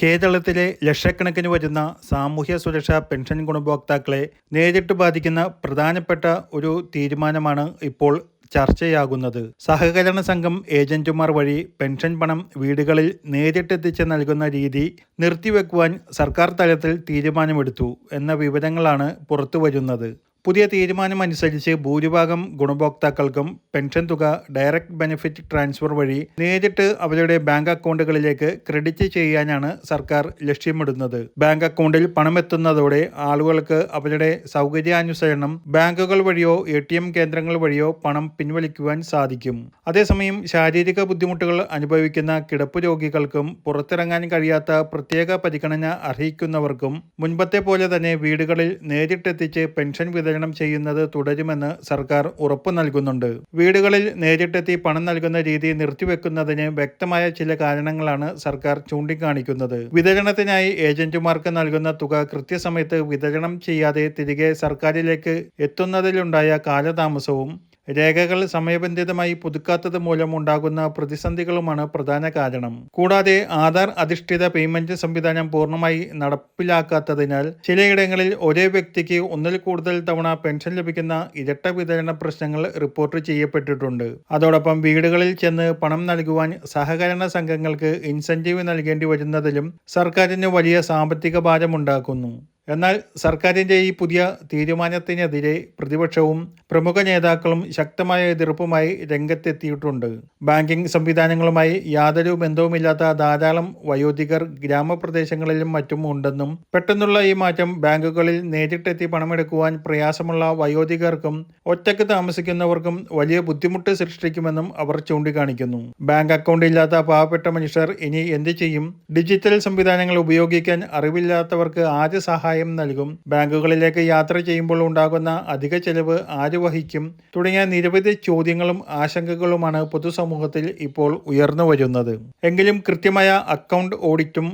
കേരളത്തിലെ ലക്ഷക്കണക്കിന് വരുന്ന സാമൂഹ്യ സുരക്ഷാ പെൻഷൻ ഗുണഭോക്താക്കളെ നേരിട്ട് ബാധിക്കുന്ന പ്രധാനപ്പെട്ട ഒരു തീരുമാനമാണ് ഇപ്പോൾ ചർച്ചയാകുന്നത്. സഹകരണ സംഘം ഏജന്റുമാർ വഴി പെൻഷൻ പണം വീടുകളിൽ നേരിട്ടെത്തിച്ച് നൽകുന്ന രീതി നിർത്തിവെക്കുവാൻ സർക്കാർ തലത്തിൽ തീരുമാനമെടുത്തു എന്ന വിവരങ്ങളാണ് പുറത്തുവരുന്നത്. പുതിയ തീരുമാനമനുസരിച്ച് ഭൂരിഭാഗം ഗുണഭോക്താക്കൾക്കും പെൻഷൻ തുക ഡയറക്റ്റ് ബെനിഫിറ്റ് ട്രാൻസ്ഫർ വഴി നേരിട്ട് അവരുടെ ബാങ്ക് അക്കൗണ്ടുകളിലേക്ക് ക്രെഡിറ്റ് ചെയ്യാനാണ് സർക്കാർ ലക്ഷ്യമിടുന്നത്. ബാങ്ക് അക്കൗണ്ടിൽ പണമെത്തുന്നതോടെ ആളുകൾക്ക് അവരുടെ സൗകര്യാനുസരണം ബാങ്കുകൾ വഴിയോ ATM കേന്ദ്രങ്ങൾ വഴിയോ പണം പിൻവലിക്കുവാൻ സാധിക്കും. അതേസമയം ശാരീരിക ബുദ്ധിമുട്ടുകൾ അനുഭവിക്കുന്ന കിടപ്പ് രോഗികൾക്കും പുറത്തിറങ്ങാൻ കഴിയാത്ത പ്രത്യേക പരിഗണന അർഹിക്കുന്നവർക്കും മുൻപത്തെ പോലെ തന്നെ വീടുകളിൽ നേരിട്ടെത്തിച്ച് പെൻഷൻ വിതരണം ചെയ്യുന്നത് തുടരുമെന്ന് സർക്കാർ ഉറപ്പു നൽകുന്നുണ്ട്. വീടുകളിൽ നേരിട്ടെത്തി പണം നൽകുന്ന രീതി നിർത്തിവെക്കുന്നതിന് വ്യക്തമായ ചില കാരണങ്ങളാണ് സർക്കാർ ചൂണ്ടിക്കാണിക്കുന്നത്. വിതരണത്തിനായി ഏജന്റുമാർക്ക് നൽകുന്ന തുക കൃത്യസമയത്ത് വിതരണം ചെയ്യാതെ തിരികെ സർക്കാരിലേക്ക് എത്തുന്നതിലുണ്ടായ കാലതാമസവും രേഖകൾ സമയബന്ധിതമായി പുതുക്കാത്തത് മൂലം ഉണ്ടാകുന്ന പ്രതിസന്ധികളുമാണ് പ്രധാന കാരണം. കൂടാതെ ആധാർ അധിഷ്ഠിത പേയ്മെന്റ് സംവിധാനം പൂർണ്ണമായി നടപ്പിലാക്കാത്തതിനാൽ ചിലയിടങ്ങളിൽ ഒരേ വ്യക്തിക്ക് ഒന്നിൽ കൂടുതൽ തവണ പെൻഷൻ ലഭിക്കുന്ന ഇരട്ട വിതരണ പ്രശ്നങ്ങൾ റിപ്പോർട്ട് ചെയ്യപ്പെട്ടിട്ടുണ്ട്. അതോടൊപ്പം വീടുകളിൽ ചെന്ന് പണം നൽകുവാൻ സഹകരണ സംഘങ്ങൾക്ക് ഇൻസെന്റീവ് നൽകേണ്ടി വരുന്നതിലും സർക്കാരിന് വലിയ സാമ്പത്തിക ഭാരമുണ്ടാക്കുന്നു. എന്നാൽ സർക്കാരിൻ്റെ ഈ പുതിയ തീരുമാനത്തിനെതിരെ പ്രതിപക്ഷവും പ്രമുഖ നേതാക്കളും ശക്തമായ എതിർപ്പുമായി രംഗത്തെത്തിയിട്ടുണ്ട്. ബാങ്കിംഗ് സംവിധാനങ്ങളുമായി യാതൊരു ബന്ധവുമില്ലാത്ത ധാരാളം വയോധികർ ഗ്രാമപ്രദേശങ്ങളിലും മറ്റും ഉണ്ടെന്നും പെട്ടെന്നുള്ള ഈ മാറ്റം ബാങ്കുകളിൽ നേരിട്ടെത്തി പണമെടുക്കുവാൻ പ്രയാസമുള്ള വയോധികർക്കും ഒറ്റയ്ക്ക് താമസിക്കുന്നവർക്കും വലിയ ബുദ്ധിമുട്ട് സൃഷ്ടിക്കുമെന്നും അവർ ചൂണ്ടിക്കാണിക്കുന്നു. ബാങ്ക് അക്കൗണ്ട് ഇല്ലാത്ത പാവപ്പെട്ട മനുഷ്യർ ഇനി എന്ത് ചെയ്യും? ഡിജിറ്റൽ സംവിധാനങ്ങൾ ഉപയോഗിക്കാൻ അറിവില്ലാത്തവർക്ക് ആര് സഹായം നൽകും? ബാങ്കുകളിലേക്ക് യാത്ര ചെയ്യുമ്പോൾ ഉണ്ടാകുന്ന അധിക ചെലവ് ആര് വഹിക്കും? തുടങ്ങിയ നിരവധി ചോദ്യങ്ങളും ആശങ്കകളുമാണ് പൊതുസമൂഹത്തിൽ ഇപ്പോൾ ഉയർന്നു വരുന്നത്. എങ്കിലും കൃത്യമായ അക്കൗണ്ട് ഓഡിറ്റും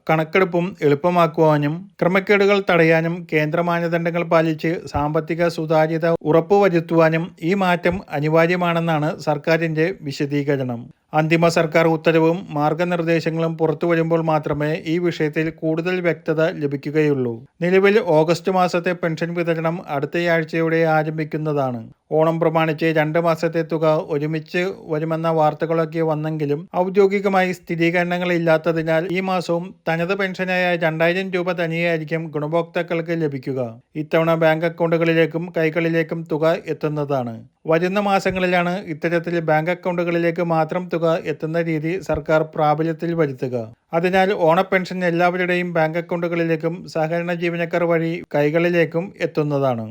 കണക്കെടുപ്പും എളുപ്പമാക്കുവാനും ക്രമക്കേടുകൾ തടയാനും കേന്ദ്ര മാനദണ്ഡങ്ങൾ പാലിച്ച് സാമ്പത്തിക സുതാര്യത ഉറപ്പുവരുത്തുവാനും ഈ മാറ്റം അനിവാര്യമാണെന്നാണ് സർക്കാരിന്റെ വിശദീകരണം. അന്തിമ സർക്കാർ ഉത്തരവും മാർഗനിർദ്ദേശങ്ങളും പുറത്തു വരുമ്പോൾ മാത്രമേ ഈ വിഷയത്തിൽ കൂടുതൽ വ്യക്തത ലഭിക്കുകയുള്ളൂ. നിലവിൽ ഓഗസ്റ്റ് മാസത്തെ പെൻഷൻ വിതരണം അടുത്തയാഴ്ചയോടെ ആരംഭിക്കുന്നതാണ്. ഓണം പ്രമാണിച്ച് 2 മാസത്തെ തുക ഒരുമിച്ച് വരുമെന്ന വാർത്തകളൊക്കെ വന്നെങ്കിലും ഔദ്യോഗികമായി സ്ഥിരീകരണങ്ങളില്ലാത്തതിനാൽ ഈ മാസവും തനത് പെൻഷനായ 2000 രൂപ തനിയായിരിക്കും ഗുണഭോക്താക്കൾക്ക് ലഭിക്കുക. ഇത്തവണ ബാങ്ക് അക്കൗണ്ടുകളിലേക്കും കൈകളിലേക്കും തുക എത്തുന്നതാണ്. വരുന്ന മാസങ്ങളിലാണ് ഇത്തരത്തിൽ ബാങ്ക് അക്കൗണ്ടുകളിലേക്ക് മാത്രം തുക എത്തുന്ന രീതി സർക്കാർ പ്രാബല്യത്തിൽ വരുത്തുക. അതിനാൽ ഓണപ്പെൻഷൻ എല്ലാവരുടെയും ബാങ്ക് അക്കൗണ്ടുകളിലേക്കും സഹകരണ ജീവനക്കാർ വഴി കൈകളിലേക്കും എത്തുന്നതാണ്.